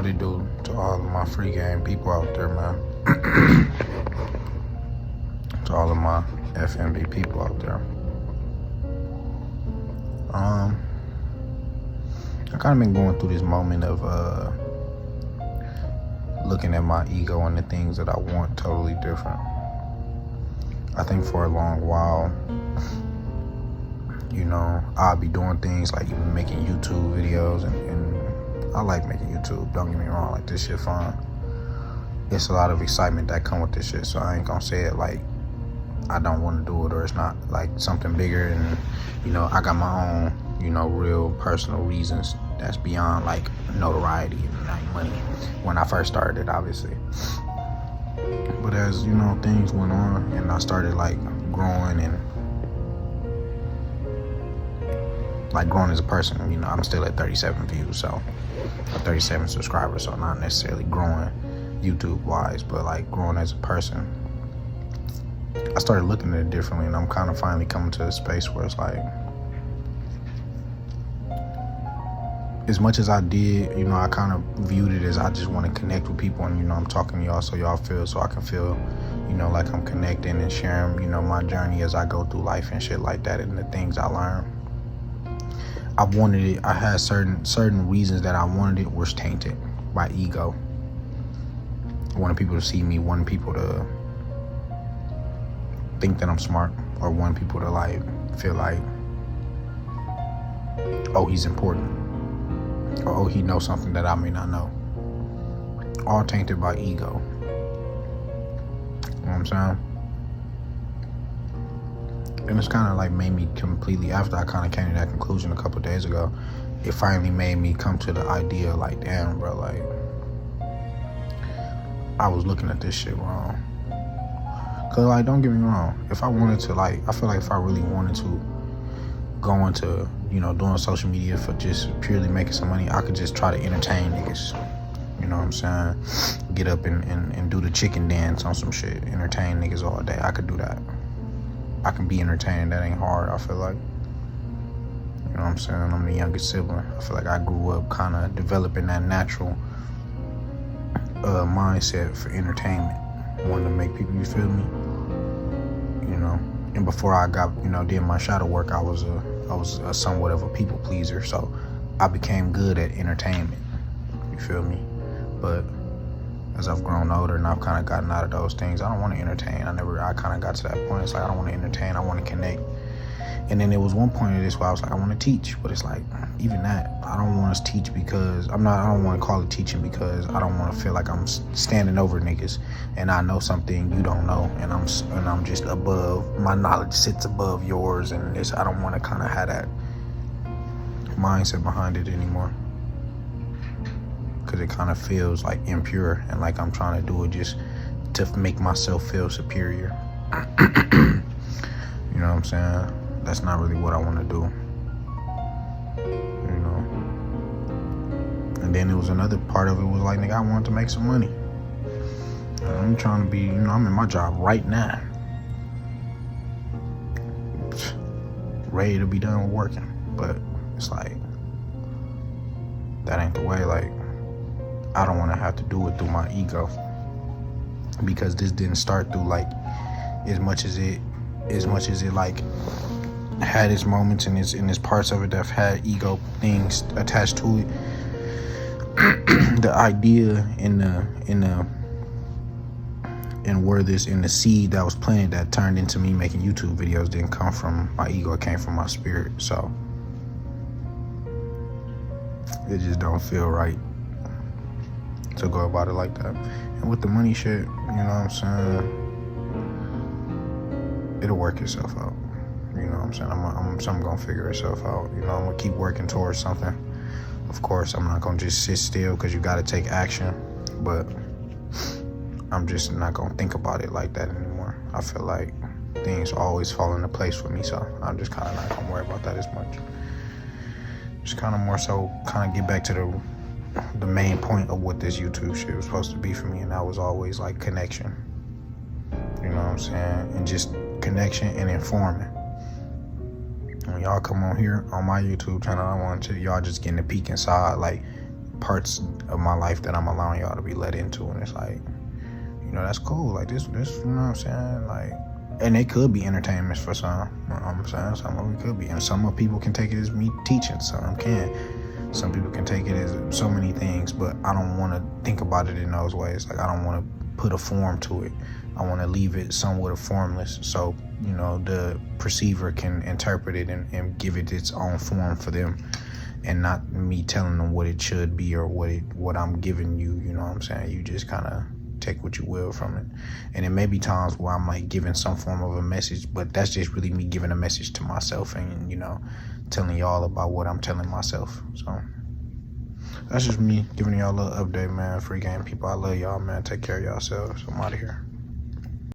What it do to all of my free game people out there, man? To all of my FMB people out there. I kind of been going through this moment of looking at my ego and the things that I want totally different. I think for a long while, I'll be doing things like even making YouTube videos, and I like making YouTube, don't get me wrong, like this shit fun. It's a lot of excitement that come with this shit, so I ain't gonna say it like I don't want to do it or it's not like something bigger, and I got my own, real personal reasons that's beyond like notoriety and like money when I first started, obviously. But as things went on and I started like growing and like growing as a person, I'm still at 37 views, so 37 subscribers, so not necessarily growing YouTube wise, but like growing as a person. I started looking at it differently, and I'm kind of finally coming to a space where it's like, as much as I did, I kind of viewed it as I just want to connect with people, and I'm talking to y'all so y'all feel, so I can feel, like I'm connecting and sharing, my journey as I go through life and shit like that, and the things I learned. I wanted it. I had certain reasons that I wanted it was tainted by ego. I wanted people to see me, wanted people to think that I'm smart, or wanted people to like feel like, oh, he's important, or oh, he knows something that I may not know. All tainted by ego. You know what I'm saying? And it's kind of like made me completely, after I kind of came to that conclusion a couple days ago, it finally made me come to the idea like, damn, bro, like, I was looking at this shit wrong. Cause like, don't get me wrong, if I wanted to, like, I feel like if I really wanted to go into, doing social media for just purely making some money, I could just try to entertain niggas. You know what I'm saying? Get up and do the chicken dance on some shit. Entertain niggas all day. I could do that. I can be entertaining. That ain't hard, I feel like. You know what I'm saying? I'm the youngest sibling. I feel like I grew up kind of developing that natural mindset for entertainment. Wanting to make people, you feel me? And before I got, did my shadow work, I was a somewhat of a people pleaser. So I became good at entertainment. You feel me? But as I've grown older and I've kind of gotten out of those things, I don't want to entertain. I kind of got to that point. It's like, I don't want to entertain. I want to connect. And then there was one point in this where I was like, I want to teach. But it's like, even that, I don't want to teach because I don't want to call it teaching because I don't want to feel like I'm standing over niggas and I know something you don't know, and I'm just above, my knowledge sits above yours, and I don't want to kind of have that mindset behind it anymore. Because it kind of feels like impure and like I'm trying to do it just to make myself feel superior. You know what I'm saying? That's not really what I want to do. And then there was another part of it was like, nigga, I wanted to make some money. I'm trying to be, I'm in my job right now. Ready to be done working. But it's like, that ain't the way. Like, I don't want to have to do it through my ego, because this didn't start through like as much as it like had its moments and its parts of it that have had ego things attached to it. The idea in the seed that was planted that turned into me making YouTube videos didn't come from my ego. It came from my spirit. So it just don't feel right to go about it like that. And with the money shit, you know what I'm saying, it'll work itself out. You know what I'm saying? I'm gonna figure itself out. I'm gonna keep working towards something. Of course, I'm not gonna just sit still, because you gotta take action, but I'm just not gonna think about it like that anymore. I feel like things always fall into place for me, so I'm just kind of not gonna worry about that as much. Just kind of more so kind of get back to the main point of what this YouTube shit was supposed to be for me, and that was always like connection. You know what I'm saying? And just connection and informing. When y'all come on here on my YouTube channel, I want to y'all just getting a peek inside, like parts of my life that I'm allowing y'all to be let into, and it's like, you know, that's cool. Like this, you know what I'm saying? Like, and it could be entertainment for some. You know what I'm saying? Some of it could be, and some people can take it as me teaching. Some can. Some people can take it as so many things, but I don't want to think about it in those ways. Like, I don't want to put a form to it. I want to leave it somewhat formless, so, you know, the perceiver can interpret it and give it its own form for them, and not me telling them what it should be or what I'm giving you. You know what I'm saying? You just kind of take what you will from it. And it may be times where I'm like giving some form of a message, but that's just really me giving a message to myself and, you know, telling y'all about what I'm telling myself. So that's just me giving y'all a little update, man. Free game people, I love y'all, man. Take care of yourselves. I'm out of here.